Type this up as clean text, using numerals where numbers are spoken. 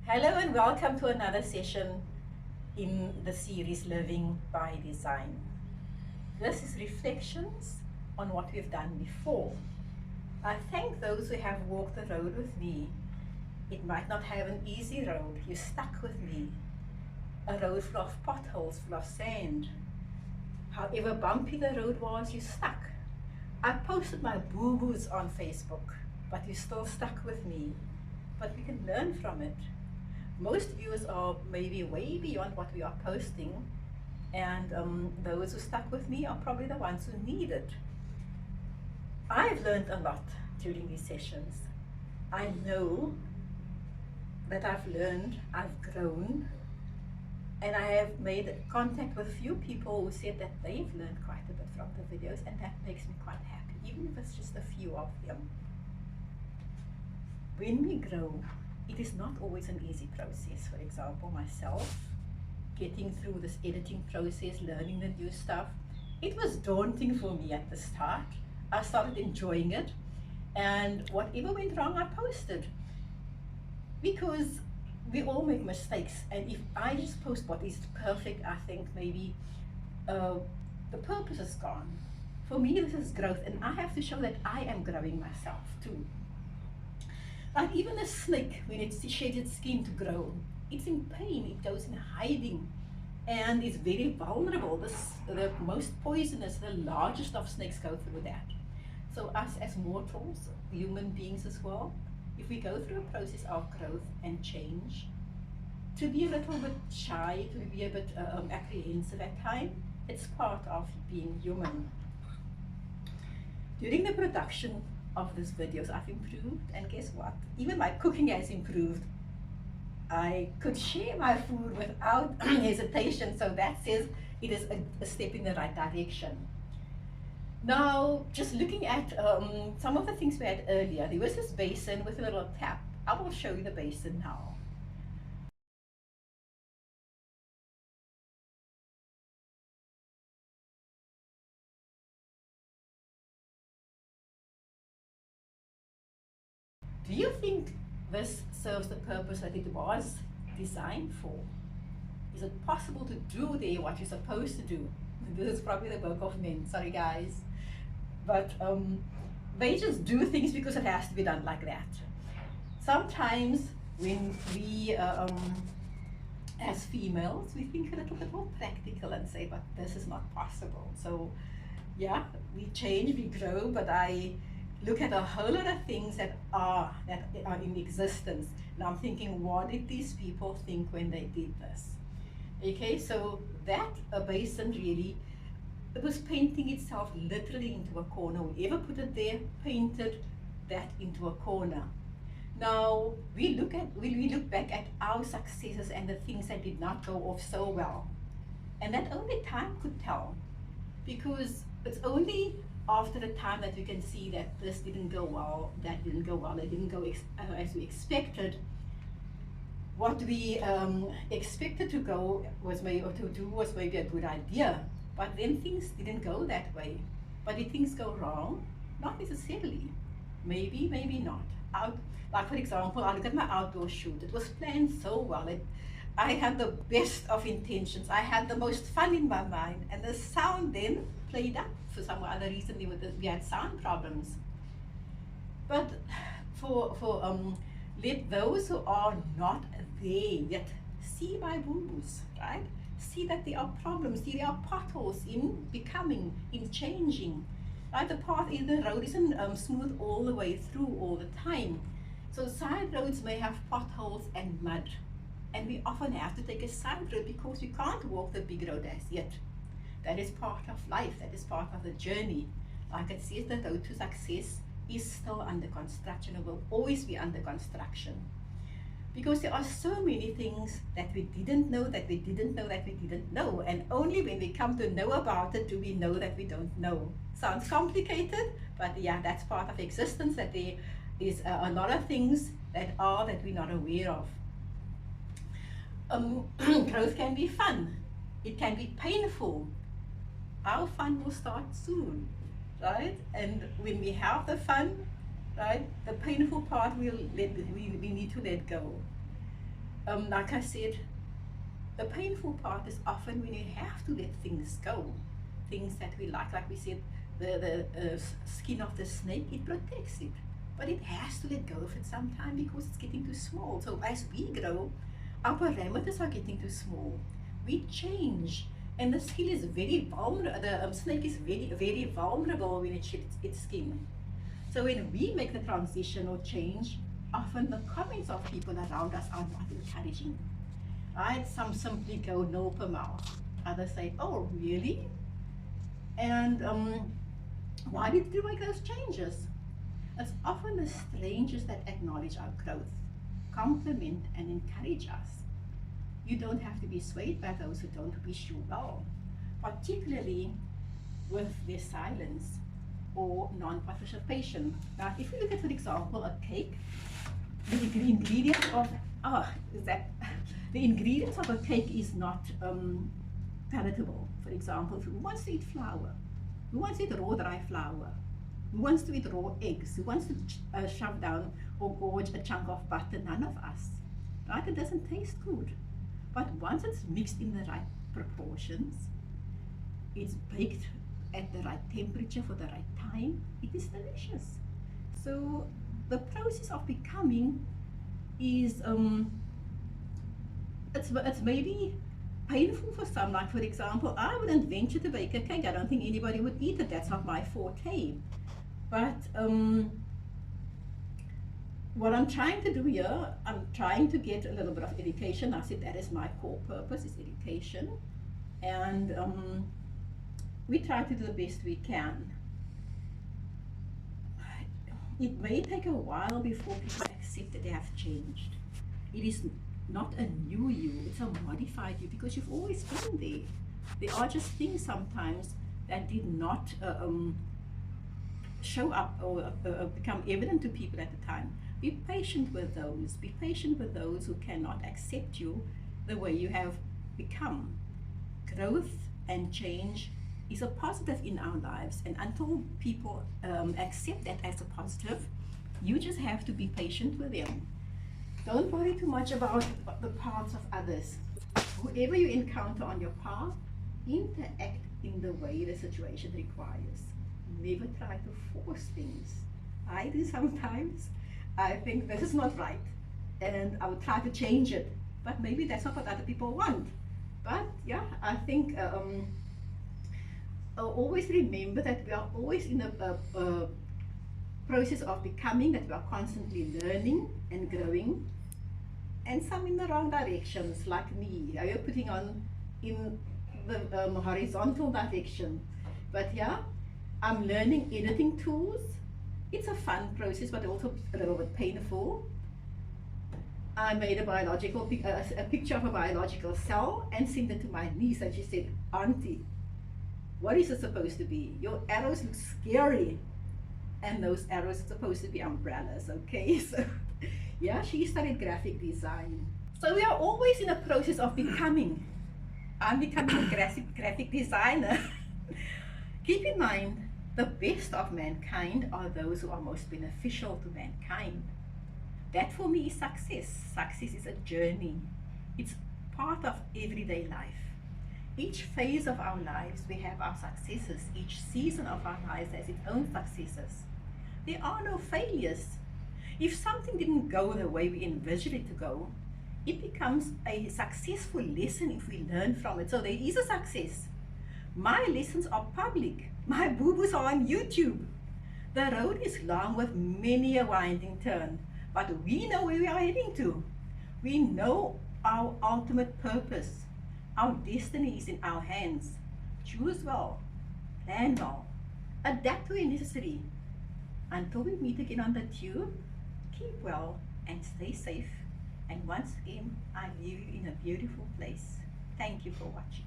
Hello and welcome to another session in the series Living by Design. This is reflections on what we've done before. I thank those who have walked the road with me. It might not have an easy road. You stuck with me. A road full of potholes, full of sand. However bumpy the road was, you stuck. I posted my boo-boos on Facebook, but you still stuck with me. But we can learn from it. Most viewers are maybe way beyond what we are posting, and those who stuck with me are probably the ones who need it. I've learned a lot during these sessions. I know that I've learned, I've grown, and I have made contact with a few people who said that they've learned quite a bit from the videos, and that makes me quite happy, even if it's just a few of them. When we grow, it is not always an easy process. For example, myself, getting through this editing process, learning the new stuff, it was daunting for me at the start. I started enjoying it, and whatever went wrong, I posted. Because we all make mistakes, and if I just post what is perfect, I think maybe the purpose is gone. For me, this is growth, and I have to show that I am growing myself too. Like even a snake, when it sheds its skin to grow, it's in pain, it goes in hiding, and it's very vulnerable. The most poisonous, the largest of snakes go through that. So us as mortals, human beings as well, if we go through a process of growth and change, to be a little bit shy, to be a bit apprehensive at times, it's part of being human. During the production of these videos, I've improved, and guess what? Even my cooking has improved. I could share my food without hesitation, so that says it is a step in the right direction. Now, just looking at some of the things we had earlier, there was this basin with a little tap. I will show you the basin now. Do you think this serves the purpose that it was designed for? Is it possible to do there what you're supposed to do? This is probably the work of men, sorry guys. But they just do things because it has to be done like that. Sometimes when we, as females, we think a little bit more practical and say, but this is not possible. So yeah, we change, we grow, but I look at a whole lot of things that are in existence. And I'm thinking, what did these people think when they did this? Okay, so that basin really, it was painting itself literally into a corner. Whoever put it there painted that into a corner. Now we look back at our successes and the things that did not go off so well, and that only time could tell, because it's only after the time that we can see that this didn't go well, that didn't go well, it didn't go as we expected. What we expected to go was maybe, or to do was maybe a good idea, but then things didn't go that way. But did things go wrong? Not necessarily. Maybe, maybe not. Like for example, I look at my outdoor shoot. It was planned so well. I had the best of intentions. I had the most fun in my mind, and the sound then played up. For some other reason, we had sound problems. But let those who are not there yet see my boo-boos, right? See that there are problems, see there are potholes in becoming, in changing. Right? The path in the road isn't smooth all the way through all the time. So side roads may have potholes and mud. And we often have to take a side road because we can't walk the big road as yet. That is part of life, that is part of the journey. Like it says, the road to success is still under construction, or will always be under construction. Because there are so many things that we didn't know, that we didn't know, that we didn't know. And only when we come to know about it do we know that we don't know. Sounds complicated, but yeah, that's part of existence, that there is a lot of things that we're not aware of. Growth can be fun. It can be painful. Our fun will start soon, right? And when we have the fun, right, the painful part we need to let go. like I said, the painful part is often when you have to let things go, things that we like we said, the skin of the snake, it protects it, but it has to let go of it sometime because it's getting too small. So as we grow, our parameters are getting too small. We change, and the skin is very vulnerable. The snake is very vulnerable when it sheds its skin. So when we make the transition or change, often the comments of people around us are not encouraging. Right? Some simply go no per mouth. Others say, "Oh, really? And why did you make those changes?" It's often the strangers that acknowledge our growth, compliment and encourage us. You don't have to be swayed by those who don't wish you well, particularly with their silence or non-participation. Now, if you look at, for example, a cake, the ingredients of is that the ingredients of a cake is not palatable. For example, who wants to eat flour? Who wants to eat raw dry flour? Who wants to eat raw eggs? Who wants to shove down or gorge a chunk of butter? None of us. Right? It doesn't taste good. But once it's mixed in the right proportions, it's baked at the right temperature for the right time, it is delicious. So the process of becoming is it's maybe painful for some. Like for example, I wouldn't venture to bake a cake. I don't think anybody would eat it. That's not my forte. But what I'm trying to do here, I'm trying to get a little bit of education. I said that is my core purpose, is education. And we try to do the best we can. It may take a while before people accept that they have changed. It is not a new you, it's a modified you, because you've always been there. There are just things sometimes that did not show up or become evident to people at the time. Be patient with those. Be patient with those who cannot accept you the way you have become. Growth and change is a positive in our lives, and until people accept that as a positive, you just have to be patient with them. Don't worry too much about the paths of others. Whoever you encounter on your path, interact in the way the situation requires. Never try to force things. I do sometimes. I think this is not right, and I would try to change it, but maybe that's not what other people want. But yeah, I think always remember that we are always in a process of becoming, that we are constantly learning and growing, and some in the wrong directions, like me. You're putting on in the horizontal direction. But yeah, I'm learning editing tools. It's a fun process, but also a little bit painful. I made a picture of a biological cell and sent it to my niece, and she said, "Auntie, what is it supposed to be? Your arrows look scary." And those arrows are supposed to be umbrellas, okay? So yeah, she studied graphic design. So we are always in a process of becoming. I'm becoming a graphic designer. Keep in mind, the best of mankind are those who are most beneficial to mankind. That for me is success. Success is a journey. It's part of everyday life. Each phase of our lives, we have our successes. Each season of our lives has its own successes. There are no failures. If something didn't go the way we envisioned it to go, it becomes a successful lesson if we learn from it. So there is a success. My lessons are public. My boo-boos are on YouTube. The road is long with many a winding turn, but we know where we are heading to. We know our ultimate purpose. Our destiny is in our hands. Choose well, plan well, adapt where necessary. Until we meet again on the tube, keep well and stay safe. And once again, I leave you in a beautiful place. Thank you for watching.